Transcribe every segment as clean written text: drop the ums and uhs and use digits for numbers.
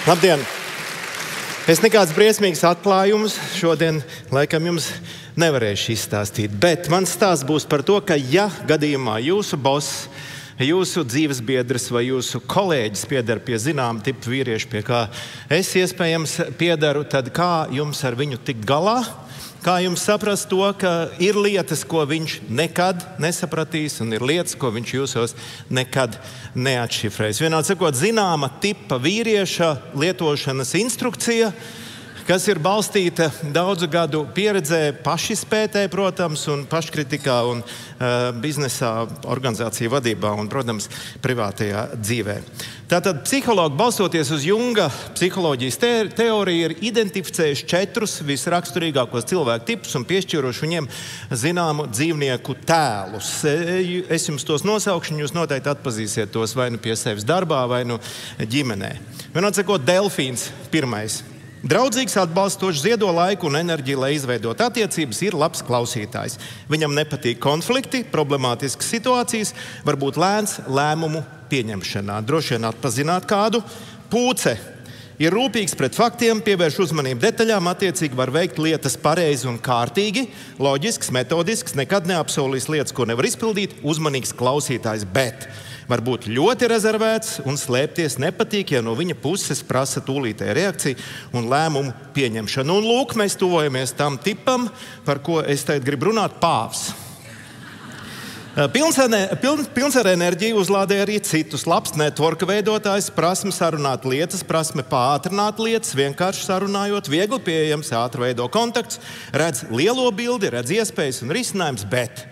Labdien! Es nekāds briesmīgs atklājums šodien laikam jums nevarēšu izstāstīt, bet mans stāsts būs par to, ka ja gadījumā jūsu boss, jūsu dzīvesbiedrs vai jūsu kolēģis pieder pie zināma tipa vīrieša, pie kā es iespējams piedaru, tad kā jums ar viņu tikt galā? Kā jums saprast to, ka ir lietas, ko viņš nekad nesapratīs, un ir lietas, ko viņš jūsos nekad neatšifrēs. Vienādi sakot, zināma tipa vīrieša lietošanas instrukcija, kas ir balstīta daudzu gadu pieredzē, pašizpētē, protams, un paškritikā, un biznesā, organizāciju vadībā un, protams, privātajā dzīvē. Tātad psihologi, balstoties uz Junga psiholoģijas teoriju, ir identificējuši 4 visraksturīgākos cilvēku tipus un piešķīruši viņiem zināmu dzīvnieku tēlus. Es jums tos nosaukšu, un jūs noteikti atpazīsiet tos vai nu pie sevis darbā, vai nu ģimenē. Vienādi sakot, delfīns pirmais. Draudzīgs, atbalstošs, ziedo laiku un enerģiju, lai izveidot attiecības, ir labs klausītājs. Viņam nepatīk konflikti, problemātiskas situācijas, varbūt lēns lēmumu pieņemšanā. Droši vien atpazināt kādu. Pūce ir rūpīgs pret faktiem, pievērš uzmanību detaļām, attiecīgi var veikt lietas pareizi un kārtīgi, loģisks, metodisks, nekad neapsolīs lietas, ko nevar izpildīt, uzmanīgs klausītājs, bet var būt ļoti rezervēts un slēpties nepatīk, ja no viņa puses prasa tūlītēja reakcija un lēmumu pieņemšanu. Un lūk, mēs tuvojamies tam tipam, par ko es tagad gribu runāt, pāvs. Pilns ar enerģiju uzlādē arī citus. Labs networka veidotājs, prasme sarunāt lietas, prasme pātrināt lietas, vienkārši sarunājot, viegli pieejams, ātri veido kontakts, redz lielo bildi, redz iespējas un risinājums, bet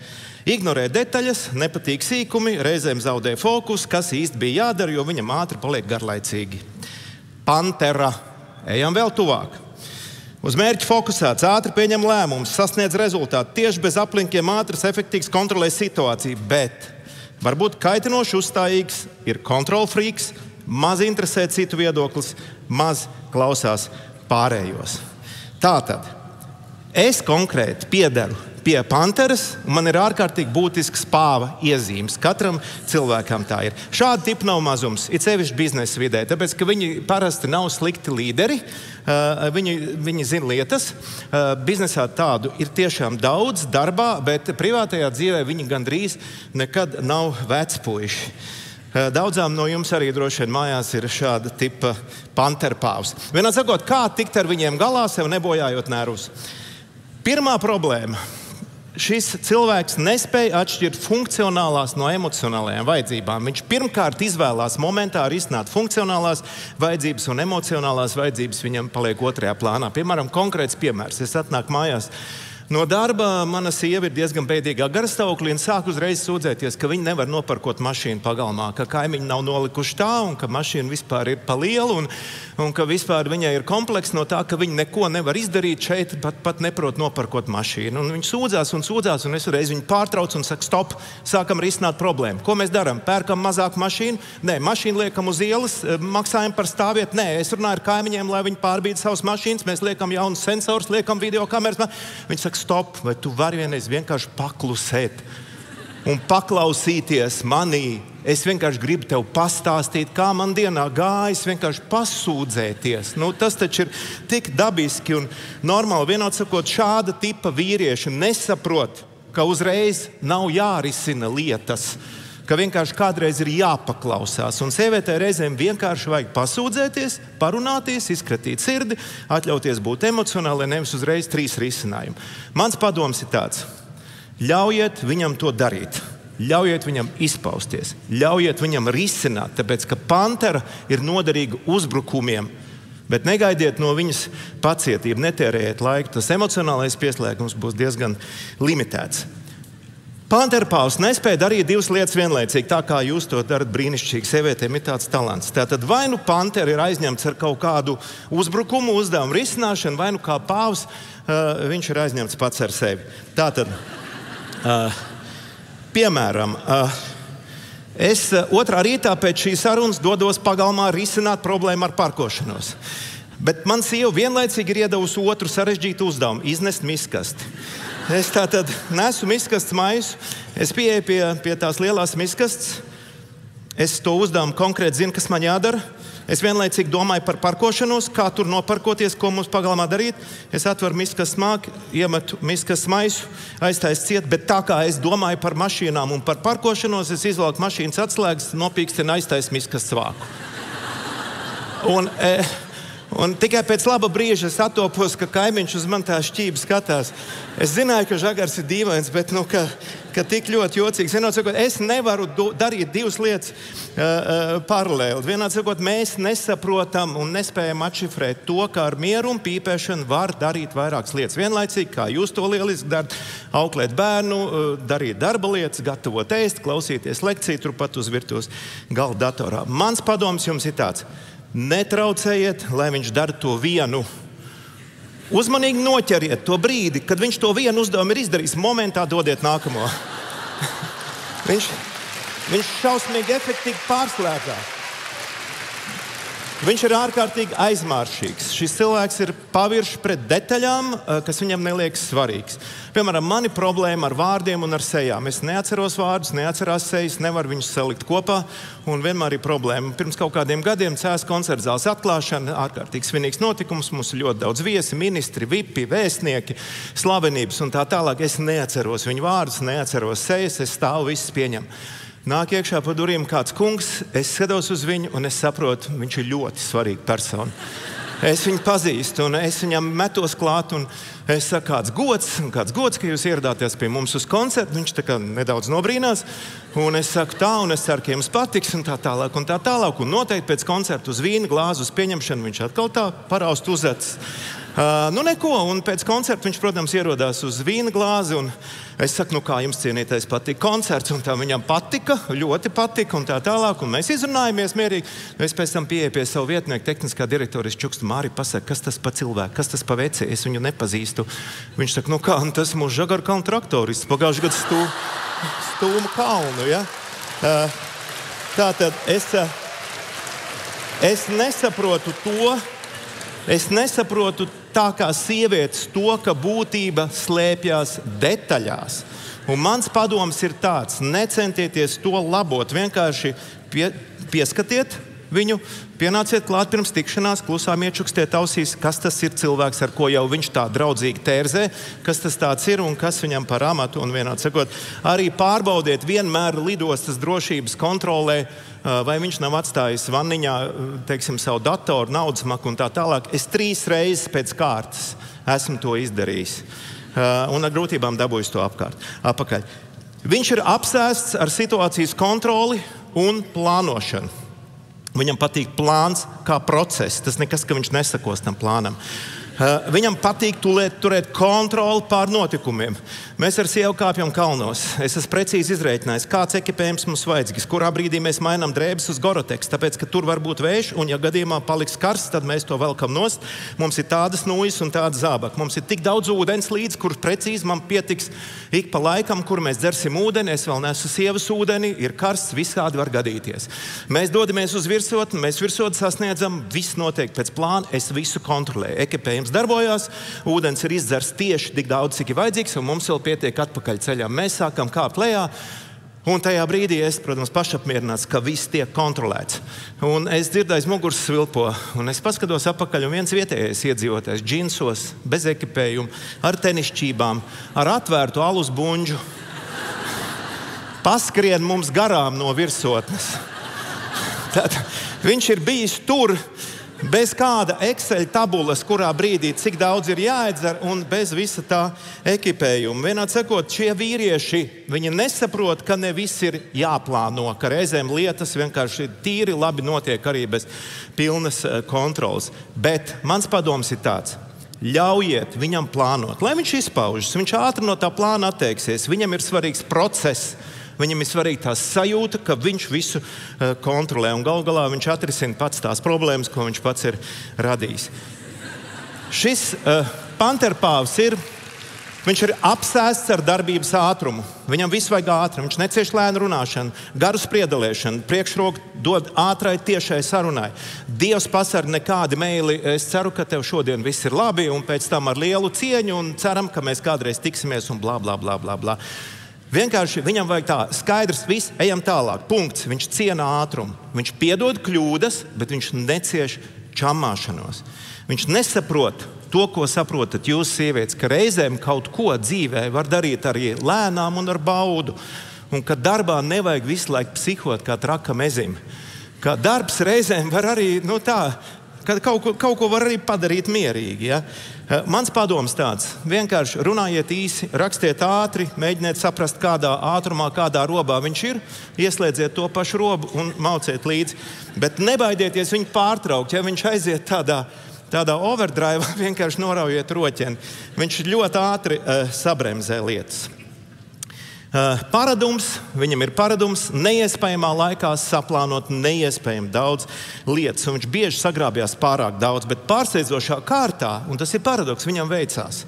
ignorē detaļas, nepatīk sīkumi, reizēm zaudē fokus, kas īsti bija jādara, jo viņam ātri paliek garlaicīgi. Pantera. Ejam vēl tuvāk. Uz mērķi fokusēts, ātri pieņem lēmumus, sasniedz rezultātu, tieši bez aplinkiem ātrs, efektīvs, kontrolē situāciju, bet varbūt kaitinoši uzstājīgs, ir kontrolfrīks, maz interesē citu viedoklis, maz klausās pārējos. Tātad, es konkrēti piedaru pie panteras, un man ir ārkārtīgi būtisks pāva iezīmes. Katram cilvēkam tā ir. Šāda tipa nav mazums, it sevišķi biznesa vidē, tāpēc, ka viņi parasti nav slikti līderi, viņi zina lietas. Biznesā tādu ir tiešām daudz darbā, bet privātajā dzīvē viņi gandrīz nekad nav vecpuiši. Daudzām no jums arī droši vien mājās ir šāda tipa panterpāvs. Vienā sakot, kā tikt ar viņiem galā, sev nebojājot nervus? Pirmā problēma. Šis cilvēks nespēja atšķirt funkcionālās no emocionālajām vajadzībām. Viņš pirmkārt izvēlās momentā risināt funkcionālās vajadzības un emocionālās vajadzības viņam paliek otrajā plānā. Piemēram, konkrēts piemērs. Es atnāku mājās no darba, mana sieva ir diezgan bēdīgā garstāvoklī un sāk uzreiz sūdzēties, ka viņi nevar noparkot mašīnu pagalmā, ka kaimiņi nav nolikuši tā un ka mašīna vispār ir pa lielu un ka vispār viņai ir kompleks no tā, ka viņi neko nevar izdarīt šeit, pat neprot noparkot mašīnu. Un viņi sūdzās, un es reiz viņu pārtraucu un saku, stop, sākam risināt problēmu. Ko mēs darām? Pērkam mazāku mašīnu? Nē, mašīnu liekam uz ielas, maksājam par stāvvietu? Nē, es runāju ar kaimiņiem, lai viņi pārbīda savas mašīnas, mēs liekam jaunus sensors, liekam video kameras. Viņi saka, stop, vai tu vari vienreiz vienkārši paklusēt un paklausīties manī? Es vienkārši gribu tev pastāstīt, kā man dienā gājas, vienkārši pasūdzēties. Tas taču ir tik dabiski un normāli. Vienādi sakot, šāda tipa vīrieši nesaprot, ka uzreiz nav jārisina lietas, ka vienkārši kādreiz ir jāpaklausās. Un sievietē reizēm vienkārši vajag pasūdzēties, parunāties, izkratīt sirdi, atļauties būt emocionāli, nevis uzreiz 3 risinājumi. Mans padoms ir tāds: ļaujiet viņam to darīt. Ļaujiet viņam izpausties, ļaujiet viņam risināt, tāpēc, ka pantera ir noderīga uzbrukumiem, bet negaidiet no viņas pacietību, netērējiet laiku, tas emocionālais pieslēgums būs diezgan limitēts. Panterpāvs nespēja darīt 2 lietas vienlaicīgi, tā kā jūs to darat brīnišķīgi, sievietēm ir tāds talants. Tātad vai nu pantera ir aizņemts ar kaut kādu uzbrukumu, uzdevumu risināšanu, vai nu kā pāvs, viņš ir aizņemts pats ar sevi. Tātad, piemēram, es 2. rītā pēc šīs sarunas dodos pagalmā risināt problēmu ar parkošanos. Bet man sieva vienlaicīgi ir iedavusi otru sarežģītu uzdevumu – iznest miskasti. Es tātad nesu miskastes maisu, es pieeju pie tās lielās miskastes, Es to uzdevumu konkrēti zinu, kas man jādara. Es vienlaicīgi domāju par parkošanos, kā tur noparkoties, ko mums pagalmā darīt. Es atveru miskas māku, iemetu miskas maisu, aiztaisu ciet, bet tā kā es domāju par mašīnām un par parkošanos, es izvelku mašīnas atslēgas, nopīkstinu, aiztaisu miskas svāku. Un tikai pēc laba brīža es attopos, ka kaimiņš uz man tā šķība skatās. Es zināju, ka Žagars ir dīvains, bet ka tik ļoti jocīgs. Vienā sakot, es nevaru darīt divas lietas paralēli. Vienā sakot, mēs nesaprotam un nespējam atšifrēt to, ka ar mieru un pīpēšanu var darīt vairākas lietas. Vienlaicīgi, kā jūs to lieliski darat, auklēt bērnu, darīt darba lietas, gatavot ēst, klausīties lekciju turpat uz virtuves galda datorā. Mans padoms jums ir tāds. Netraucējiet, lai viņš dara to vienu. Uzmanīgi noķeriet to brīdi, kad viņš to vienu uzdevumu ir izdarījis. Momentā dodiet nākamo. Viņš šausmīgi efektīvi pārslēdzās. Viņš ir ārkārtīgi aizmāršīgs. Šis cilvēks ir paviršs pret detaļām, kas viņam neliekas svarīgs. Piemēram, man ir problēma ar vārdiem un ar sejām. Es neatceros vārdus, neatcerās sejas, nevaru viņus salikt kopā, un vienmēr ir problēma. Pirms kaut kādiem gadiem CS koncerta zāles atklāšana, ārkārtīgi svinīgs notikums, mums ir ļoti daudz viesi, ministri, vipi, vēstnieki, slavenības un tā tālāk. Es neatceros viņu vārdus, neatceros sejas, es stāvu, viss pieņemu. Nāk iekšā pa durvīm kāds kungs, es skatos uz viņu un es saprotu, viņš ir ļoti svarīga persona. Es viņu pazīstu un es viņam metos klāt un es saku, kāds gods, ka jūs ieradāties pie mums uz koncertu. Viņš tā kā nedaudz nobrīnās un es saku tā un es ceru, ka jums patiks un tā tālāk un tā tālāk. Un noteikti pēc koncerta uz vīna glāzu uz pieņemšanu viņš atkal tā paraust uzacis. Neko, un pēc koncerta viņš, protams, ierodās uz vīna glāzi, un es saku, kā jums cienītais patika koncerts, un tā viņam patika, ļoti patika, un tā tālāk, un mēs izrunājamies mierīgi. Es pēc tam pieeju pie savu vietnieku, tehniskā direktora, es čukstu Māri, pasaka, kas tas pa cilvēku, kas tas pa veci, es viņu nepazīstu. Viņš saka, kā, un tas mūsu Žagaru kalnu traktorists, pagājuši gadu Stūmu kalnu, ja? Tātad es nesaprotu to, es nesaprotu tā kā sievietes to, ka būtība slēpjas detaļās. Un mans padoms ir tāds, necentieties to labot, vienkārši pieskatiet viņu, pienāciet klāt pirms tikšanās, klusām iečukstiet ausīs, kas tas ir cilvēks, ar ko jau viņš tā draudzīgi tērzē, kas tas tāds ir un kas viņam par amatu un vienādi sakot. Arī pārbaudiet vienmēr lidostas drošības kontrolē, vai viņš nav atstājis vanniņā, teiksim, savu datoru, naudas maku un tā tālāk. Es 3 reizes pēc kārtas esmu to izdarījis. Un ar grūtībām dabūjis to apakaļ. Viņš ir apsēsts ar situācijas kontroli un plānošanu. Viņam patīk plāns kā process. Tas nekas, ka viņš nesakos tam plānam. Viņam patīk turēt kontroli pār notikumiem. Mēs ar sievu kāpjam kalnos. Es esmu precīzi izrēķinājis, kāds ekipējums mums vajadzīgs, kurā brīdī mēs mainām drēbes uz Goroteks, tāpēc, ka tur var būt vējš, un ja gadījumā paliks karsts, tad mēs to velkam nost. Mums ir tādas nūjas un tādas zābaki. Mums ir tik daudz ūdens līdz, kur precīzi man pietiks ik pa laikam, kur mēs dzersim ūdeni. Es vēl nesu sievas ūdeni, ir karsts, visādi var gadīties. Mēs dodamies uz virsotni, mēs virsotni sasniedzam, viss notiek pēc plāna, es visu kontrolēju. Ekipējums darbojās, ūdens ir izdzers tieši tik daudz, cik ir vajadzīgs, un mums vēl pietiek atpakaļ ceļā. Mēs sākam kāpt lejā, un tajā brīdī es, protams, pašapmierināts, ka viss tiek kontrolēts. Un es dzirdēju aiz muguras svilpo, un es paskatos apakaļ, un viens vietējais iedzīvotājs džinsos, bez ekipējuma, ar tenišķībām, ar atvērtu alus buņģu, paskrien mums garām no virsotnes. Tad viņš ir bijis tur, bez kāda Excel tabulas, kurā brīdī cik daudz ir jāiedzer un bez visa tā ekipējuma. Vienādi sakot, šie vīrieši, viņi nesaprot, ka ne viss ir jāplāno, ka reizēm lietas vienkārši tīri labi notiek arī bez pilnas kontrolas. Bet mans padoms ir tāds. Ļaujiet viņam plānot, lai viņš izpaužas, viņš ātri no tā plāna atteiksies, viņam ir svarīgs process. Viņam ir svarīga tā sajūta, ka viņš visu kontrolē un galu galā viņš atrisina pats tās problēmas, ko viņš pats ir radījis. Šis panterpāvs viņš ir apsēsts ar darbības ātrumu. Viņam viss vajag ātri, viņš necieš lēnu runāšanu, garu spriedalēšanu, priekšroku dod ātrai tiešai sarunai. Dievs pasarg nekādi meili, es ceru, ka tev šodien viss ir labi un pēc tam ar lielu cieņu un ceram, ka mēs kādreiz tiksimies un blā, blā, blā, blā, blā. Vienkārši viņam vajag tā, skaidrs, viss, ejam tālāk, punkts. Viņš ciena ātrumu, viņš piedod kļūdas, bet viņš necieš čamāšanos. Viņš nesaprot to, ko saprotat jūs, sievietes, ka reizēm kaut ko dzīvē var darīt arī lēnām un ar baudu. Un ka darbā nevajag visu laiku psihot kā traka mezim. Ka darbs reizēm var arī, ka kaut ko var arī padarīt mierīgi. Ja? Mans padoms tāds, vienkārši runājiet īsi, rakstiet ātri, mēģiniet saprast, kādā ātrumā, kādā robā viņš ir, ieslēdziet to pašu robu un mauciet līdzi. Bet nebaidieties viņu pārtraukt, ja viņš aiziet tādā overdrive, vienkārši noraujiet roķeni. Viņš ļoti ātri sabremzē lietas. Viņam ir paradums neiespējamā laikā saplānot neiespējami daudz lietas, un viņš bieži sagrābjās pārāk daudz, bet pārsteidzošā kārtā, un tas ir paradoks, viņam veicās.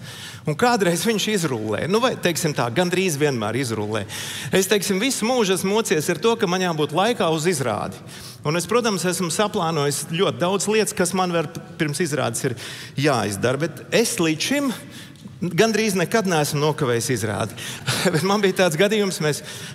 Un kādreiz viņš izrullē, vai, teiksim tā, gandrīz vienmēr izrullē. Es, visu mūžu esmu mocies ar to, ka man jābūt laikā uz izrādi. Un es, protams, esmu saplānojis ļoti daudz lietas, kas man vēl pirms izrādes ir jāizdara, bet es līdz šim gandrīz nekad neesmu nokavējis izrādi. Bet man bija tāds gadījums,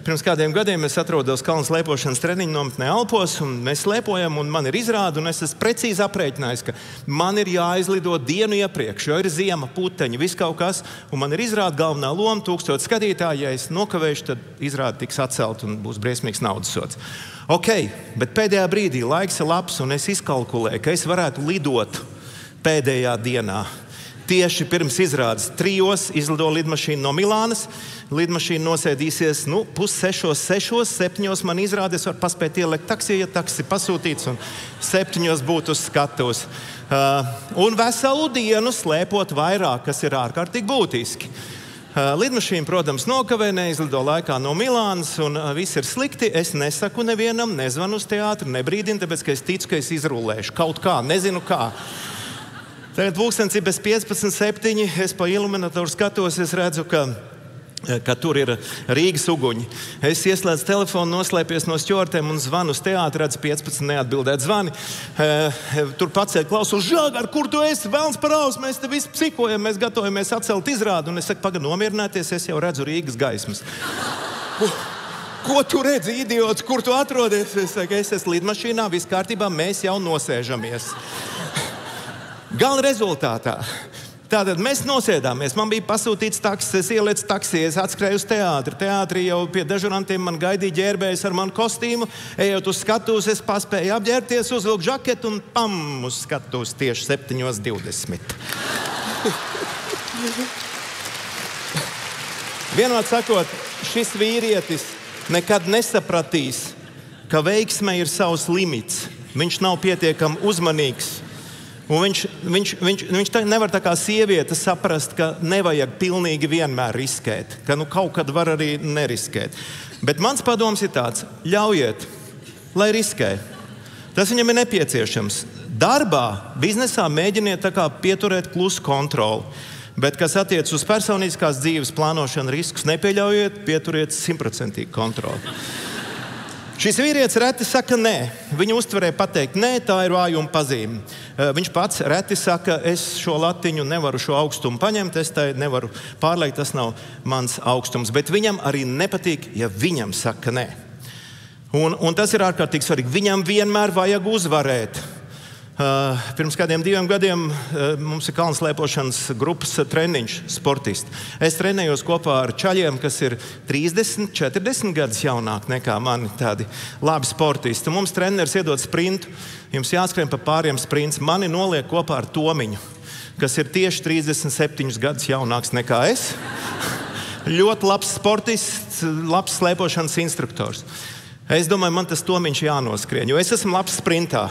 pirms kādiem gadiem es atrodos kalnu slēpošanas treniņu nometnē Alpos, un mēs slēpojam, un man ir izrāde, un es esmu precīzi aprēķinājis, ka man ir jāizlido dienu iepriekš, jo ir ziema, puteņi, viss kaut kas, un man ir izrāde galvenā loma, 1000 skatītāji, ja es nokavēšu, tad izrāde tiks atcelt un būs briesmīgs naudas sods. Ok, bet pēdējā brīdī laiks ir labs, un es izkalkulēju, ka es varētu lidot pēdējā dienā. Tieši pirms izrādes 3 izlido lidmašīna no Milānas. Lidmašīna nosēdīsies 5:30, 6:00, 7:00 man izrādes, var paspēt ielikt taksiju, ja taksi pasūtīts, un 7:00 būt uz skatuves. Un veselu dienu slēpot vairāk, kas ir ārkārtīgi būtiski. Lidmašīna, protams, nokavē, neizlido laikā no Milānas, un viss ir slikti. Es nesaku nevienam, nezvanu uz teātru, nebrīdinu, tāpēc, ka es ticu, ka es izrullēšu kaut kā, nezinu kā. Tagad pulkstenis ir bez 15:07, es pa iluminatoru skatos, es redzu, ka tur ir Rīgas uguņi. Es ieslēdzu telefonu, noslēpies no stjortiem un zvanu uz teātru, redzu 15 neatbildēt zvani. Tur paceļ klausos, Žāgar, kur tu esi? Velns par ausu, mēs te visi psihojam, mēs gatavojamies atcelt izrādi. Un es saku, pagaid, nomierināties, es jau redzu Rīgas gaismas. Ko tu redzi, idiots, kur tu atrodies? Es saku, es esmu lidmašīnā, viss kārtībā, mēs jau nosēžamies. Gala rezultātā. Tātad mēs nosēdāmies, man bija pasūtīts taksis, es ieliecu taksiju, es atskrēju uz teātri. Teātrī jau pie dežurantiem man gaidīja ģērbējs ar manu kostīmu. Ejot uz skatuves, es paspēju apģērbties, uzvilku žaketu un uz skatuves tieši 7:20. Vienmēr sakot, šis vīrietis nekad nesapratīs, ka veiksme ir savs limits. Viņš nav pietiekami uzmanīgs. Un viņš nevar tā kā sieviete saprast, ka nevajag pilnīgi vienmēr riskēt, ka kaut kad var arī neriskēt. Bet mans padoms ir tāds, ļaujiet, lai riskē. Tas viņam ir nepieciešams. Darbā, biznesā mēģiniet tā kā pieturēt klusu kontroli. Bet, kas attiec uz personiskās dzīves plānošanu, riskus nepieļaujiet, pieturiet 100% kontroli. Šis vīrietis reti saka nē. Viņu uztverē pateikt nē, tā ir vājuma pazīme. Viņš pats reti saka, es šo latiņu nevaru šo augstumu paņemt, es tai nevaru pārliekt, tas nav mans augstums. Bet viņam arī nepatīk, ja viņam saka nē. Un tas ir ārkārtīgi svarīgi. Viņam vienmēr vajag uzvarēt. Pirms kādiem 2 gadiem mums ir kalnu slēpošanas grupas treniņš, sportisti. Es trenējos kopā ar čaļiem, kas ir 30, 40 gadus jaunāki nekā mani, tādi labi sportisti. Mums treneris iedod sprintu, jums jāskrien pa pāriem sprints. Mani noliek kopā ar Tomiņu, kas ir tieši 37 gadus jaunāks nekā es. Ļoti labs sportists, labs slēpošanas instruktors. Es domāju, man tas Tomiņš jānoskrien, jo es esmu labs sprintā.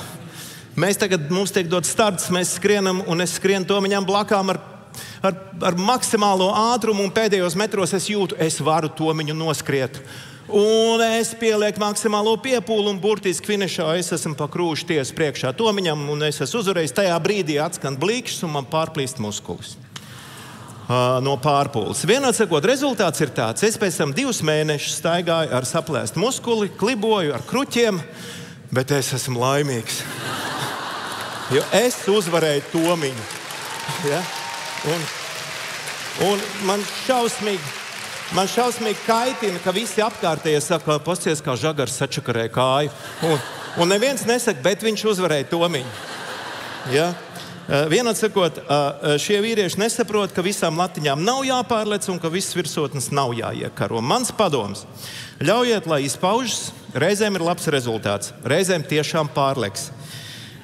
Mums tiek dots starts, mēs skrienam, un es skrienu Tomiņam blakām ar maksimālo ātrumu, un pēdējos metros es jūtu, es varu Tomiņu noskriet. Un es pielieku maksimālo piepūlu, un burtiski finišā es esmu pa krūšu tiesu priekšā Tomiņam, un es esmu uzvarējis. Tajā brīdī atskan blīkšķis, un man pārplīst muskulis no pārpūles. Vienādi sakot, rezultāts ir tāds, es pēc tam 2 mēnešus staigāju ar saplēstu muskuli, kliboju ar kruķiem, bet es esmu laimīgs. Jo es uzvarēju Tomiņu. Ja? Un man šausmīgi Man šausmīgi kaitina, ka visi apkārtējie saka, pasties, kā žagars sačakarēja kāju. Un neviens nesaka, bet viņš uzvarēja Tomiņu. Ja? Vienot sakot, šie vīrieši nesaprot, ka visām latiņām nav jāpārlec un ka visas virsotnes nav jāiekaro. Mans padoms, ļaujiet, lai izpaužas, reizēm ir labs rezultāts, reizēm tiešām pārleks.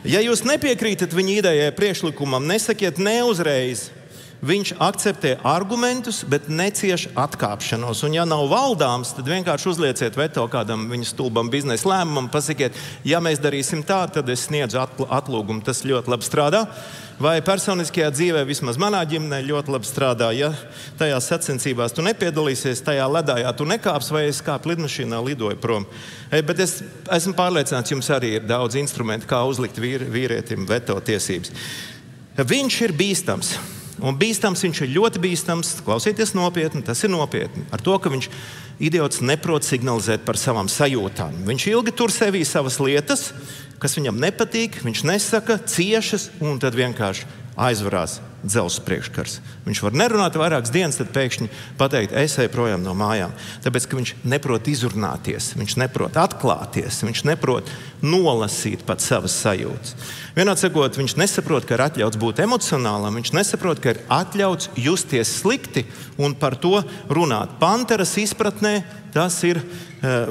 Ja jūs nepiekrītat viņa idejai priekšlikumam, nesakiet ne uzreiz. Viņš akceptē argumentus, bet necieš atkāpšanos. Un ja nav valdāms, tad vienkārši uzlieciet veto kādam viņa stulbam biznesa lēmumam, pasakiet, ja mēs darīsim tā, tad es sniedzu atlūgumu. Tas ļoti labi strādā. Vai personiskajā dzīvē, vismaz manā ģimenē, ļoti labi strādā. Ja tajās sacensībās tu nepiedalīsies, tajā ledājā tu nekāps, vai es kāpu lidmašīnā lidoju prom. Bet es esmu pārliecināts, jums arī ir daudz instrumentu, kā uzlikt vīrietim veto tiesības. Viņš ir bīstams. Un bīstams viņš ir ļoti bīstams. Klausieties nopietni, tas ir nopietni. Ar to, ka viņš idiots neprot signalizēt par savām sajūtām. Viņš ilgi tur sevī savas lietas, kas viņam nepatīk, viņš nesaka, ciešas un tad vienkārši aizvarās dzelzs priekškars. Viņš var nerunāt vairākas dienas, tad pēkšņi pateikt, es eju projām no mājām. Tāpēc, ka viņš neprot izrunāties, viņš neprot atklāties, viņš neprot nolasīt pat savas sajūtas. Vienādi sakot, viņš nesaprot, ka ir atļauts būt emocionālam, viņš nesaprot, ka ir atļauts justies slikti un par to runāt. Panteras izpratnē tas ir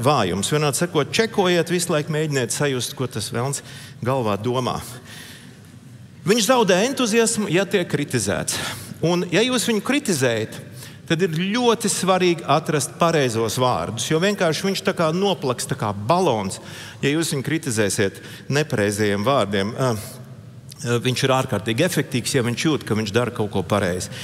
vājums. Vienādi sakot, čekojiet, visu laiku mēģiniet sajust, ko tas velns galvā domā. Viņš zaudē entuziasmu, ja tiek kritizēts. Un, ja jūs viņu kritizējat, tad ir ļoti svarīgi atrast pareizos vārdus, jo vienkārši viņš tā kā noplaks, tā kā balons. Ja jūs viņu kritizēsiet nepareizajiem vārdiem, viņš ir ārkārtīgi efektīvs, ja viņš jūt, ka viņš dara kaut ko pareizi.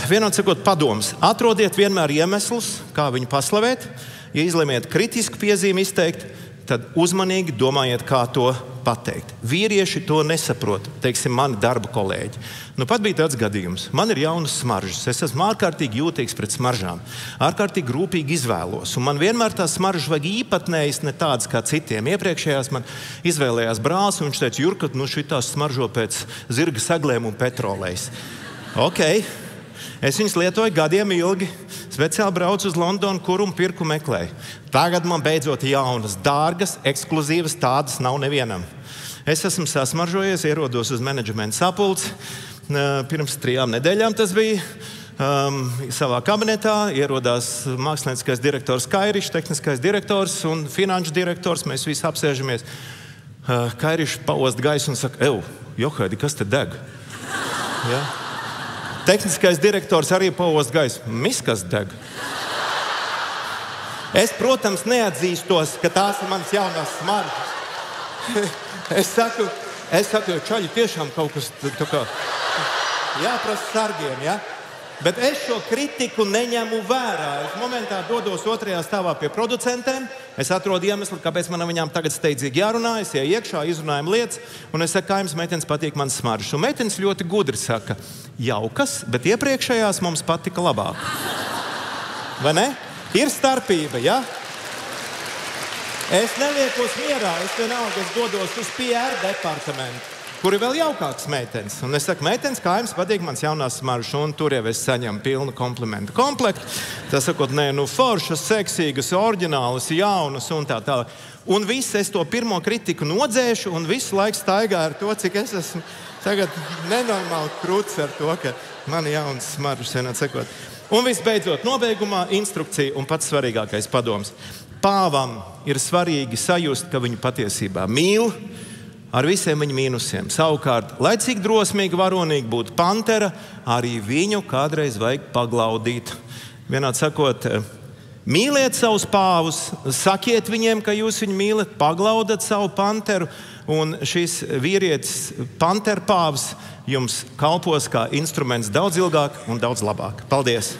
Vienādi sakot, padoms. Atrodiet vienmēr iemeslus, kā viņu paslavēt. Ja izlemiet kritisku piezīmi izteikt, tad uzmanīgi domājiet, kā to pateikt. Vīrieši to nesaprot, teiksim, mani darba kolēģi. Nu, pat bija tāds gadījums. Man ir jaunas smaržas. Es esmu ārkārtīgi jūtīgs pret smaržām. Ārkārtīgi rūpīgi izvēlos. Un man vienmēr tās smaržas vajag īpatnējas, ne tādas kā citiem. Iepriekšējās man izvēlējās brālis, un viņš teica, Jurka, nu šitās smaržo pēc zirga saglēm un petrolejas. Ok. Es viņus lietoju gadiem ilgi, speciāli braucu uz Londonu, kur un pirku meklēju. Tagad man beidzot jaunas, dārgas, ekskluzīvas, tādas nav nevienam. Es esmu sasmaržojies, ierodos uz menedžmenta sapulci. Pirms 3 nedēļām tas bija. Savā kabinetā ierodās mākslinieckais direktors Kairišs, tehniskais direktors un finanšu direktors. Mēs visi apsēžamies. Kairišs paost gaisu un saka, Johaidi, kas te deg? Ja? Tehniskais direktors arī paost gaisu. Miskas deg. Es, protams, neatzīstos, ka tās ir manas jaunās smaržas. Es saku, čaļi, tiešām kaut kas tā kā jāprasa sargiem, ja? Bet es šo kritiku neņemu vērā. Es momentā dodos 2. stāvā pie producentiem. Es atrodu iemeslu, kāpēc man viņām tagad steidzīgi jārunā. Es ieju iekšā, izrunājam lietas, un es saku, kā jums meitenes patīk mans smaržas. Un meitenes ļoti gudri saka, jaukas, bet iepriekšējās mums patika labāk. Vai ne? Ir starpība, ja? Es neliekos mierā, es vienalga, es dodos uz PR departamentu, kur ir vēl jaukāks meitenes. Un es saku, meitenes, kā jums patīk mans jaunās smaržas, un tur jau es saņemu pilnu komplimentu komplektu. Tas sakot, foršas, seksīgas, oriģinālas, jaunas un tā tālāk. Un viss es to pirmo kritiku nodzēšu, un visu laiku staigā ar to, cik es esmu tagad nenormāli krūts ar to, ka man jaunas smaržas, vienādi sakot. Un visbeidzot, nobeigumā instrukcija un pats svarīgākais padoms. Pāvam ir svarīgi sajust, ka viņu patiesībā mīl, ar visiem viņa mīnusiem. Savukārt, lai cik drosmīgi, varonīgi būtu pantera, arī viņu kādreiz vajag paglaudīt. Vienādi sakot, mīliet savus pāvus, sakiet viņiem, ka jūs viņu mīlat, paglaudat savu panteru, un šis vīrietis, panterpāvs, jums kalpos kā instruments daudz ilgāk un daudz labāk. Paldies!